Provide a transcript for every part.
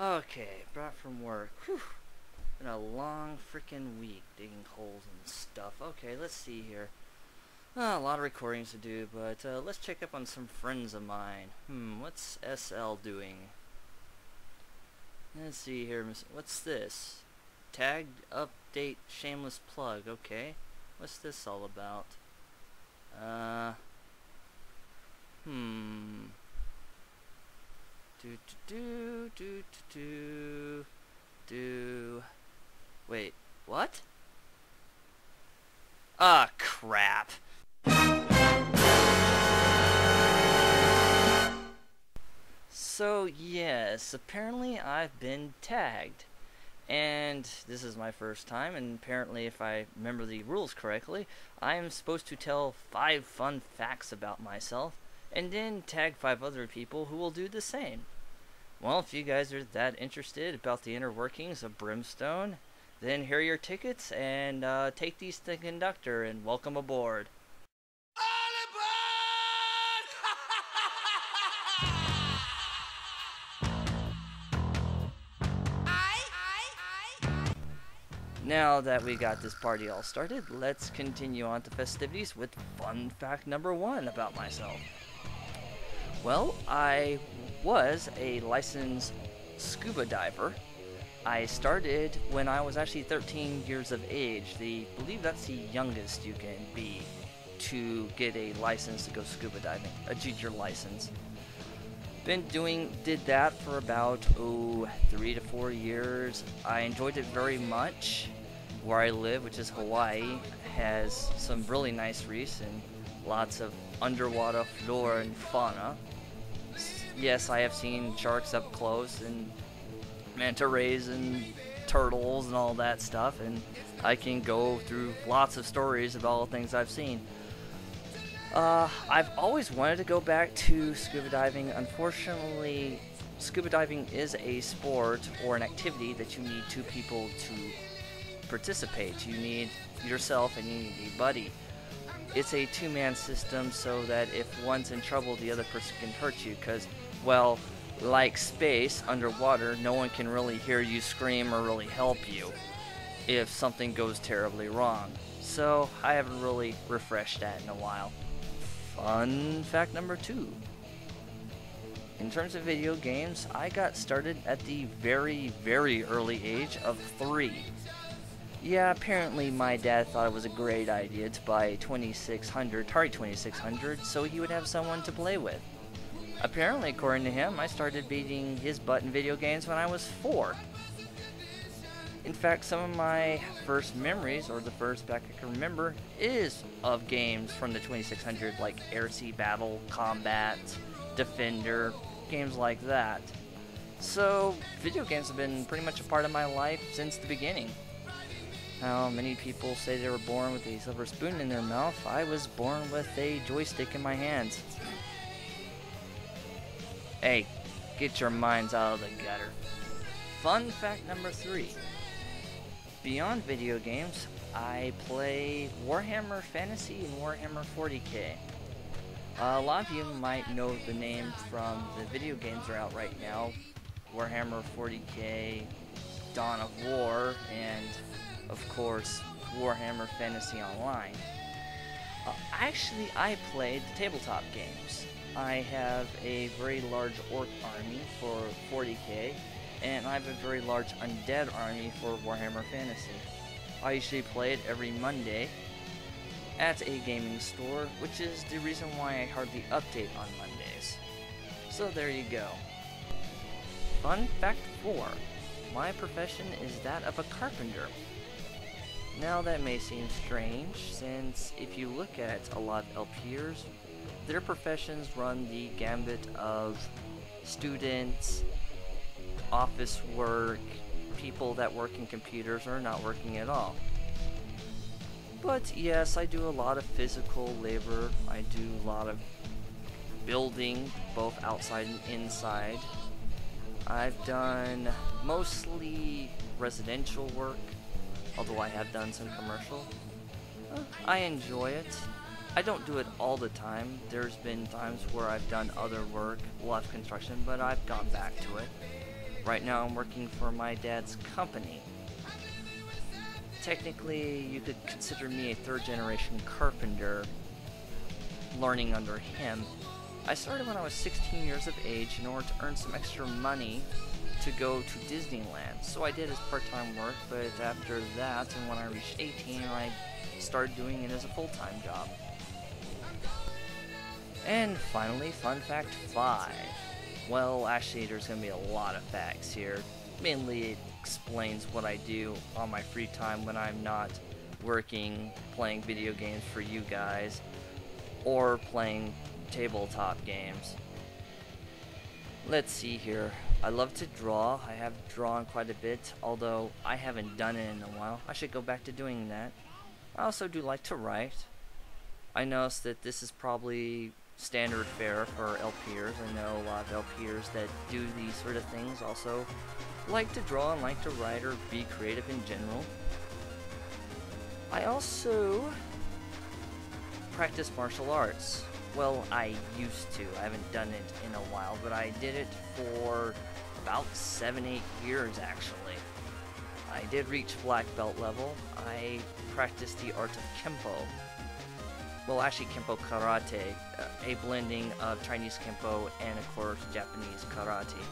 Okay, brought from work. Whew. Been a long freaking week digging holes and stuff. Okay, let's see here. A lot of recordings to do, but let's check up on some friends of mine. What's SL doing? Let's see here. What's this? Tagged update shameless plug. Okay. What's this all about? Do. Wait, what? Ah, crap. So, yes, apparently I've been tagged. And this is my first time, and apparently, if I remember the rules correctly, I am supposed to tell 5 fun facts about myself, and then tag 5 other people who will do the same. Well, if you guys are that interested about the inner workings of Brimstone, then here are your tickets, and take these to the conductor, and welcome aboard. Now that we got this party all started, let's continue on to festivities with fun fact number 1 about myself. Well, I was a licensed scuba diver. I started when I was actually 13 years of age. I believe that's the youngest you can be to get a license to go scuba diving, a junior license. Did that for about 3 to 4 years. I enjoyed it very much. Where I live, which is Hawaii, has some really nice reefs and lots of underwater flora and fauna. Yes, I have seen sharks up close and manta rays and turtles and all that stuff, and I can go through lots of stories about all the things I've seen. I've always wanted to go back to scuba diving. Unfortunately, scuba diving is a sport or an activity that you need 2 people to participate. You need yourself and you need a buddy. It's a 2-man system, so that if one's in trouble, the other person can hurt you, because, well, like space, underwater, no one can really hear you scream or really help you if something goes terribly wrong. So I haven't really refreshed that in a while. Fun fact number 2. In terms of video games, I got started at the very, very early age of 3. Yeah, apparently my dad thought it was a great idea to buy a Atari 2600 so he would have someone to play with. Apparently, according to him, I started beating his butt in video games when I was 4. In fact, some of my first memories, or the first back I can remember, is of games from the 2600, like Air Sea Battle, Combat, Defender, games like that. So, video games have been pretty much a part of my life since the beginning. How many people say they were born with a silver spoon in their mouth? I was born with a joystick in my hands. Hey, get your minds out of the gutter. Fun fact number 3. Beyond video games, I play Warhammer Fantasy and Warhammer 40k. A lot of you might know the name from the video games that are out right now. Warhammer 40k, Dawn of War, and of course, Warhammer Fantasy Online. Actually, I played the tabletop games. I have a very large orc army for 40k, and I have a very large undead army for Warhammer Fantasy. I usually play it every Monday at a gaming store, which is the reason why I hardly update on Mondays. So there you go. Fun fact 4. My profession is that of a carpenter. Now that may seem strange, since if you look at a lot of LPers, their professions run the gambit of students, office work, people that work in computers or not working at all. But yes, I do a lot of physical labor. I do a lot of building, both outside and inside. I've done mostly residential work, although I have done some commercial. I enjoy it. I don't do it all the time. There's been times where I've done other work, a lot of construction, but I've gone back to it. Right now I'm working for my dad's company. Technically, you could consider me a third-generation carpenter, learning under him. I started when I was 16 years of age in order to earn some extra money to go to Disneyland. So I did as part-time work, but after that, and when I reached 18, I started doing it as a full-time job. And finally, fun fact 5. Well, actually, there's going to be a lot of facts here. Mainly, it explains what I do on my free time when I'm not working, playing video games for you guys, or playing tabletop games. Let's see here. I love to draw. I have drawn quite a bit, although I haven't done it in a while. I should go back to doing that. I also do like to write. I noticed that this is probably standard fare for LPers. I know a lot of LPers that do these sort of things also like to draw and like to write or be creative in general. I also practice martial arts. Well, I used to. I haven't done it in a while, but I did it for about 7-8 years actually. I did reach black belt level. I practiced the art of Kempo. Well, actually Kempo Karate, a blending of Chinese Kempo and of course Japanese Karate.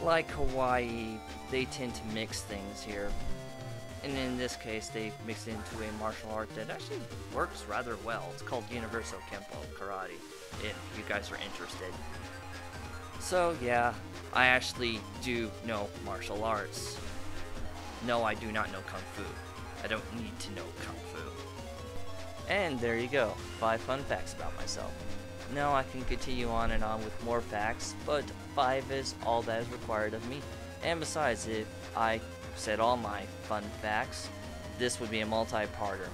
Like Hawaii, they tend to mix things here. And in this case, they mix it into a martial art that actually works rather well. It's called Universal Kempo Karate, if you guys are interested. So yeah, I actually do know martial arts. No, I do not know Kung Fu. I don't need to know Kung Fu. And there you go, 5 fun facts about myself. Now I can continue on and on with more facts, but 5 is all that is required of me. And besides, if I said all my fun facts, this would be a multi-parter.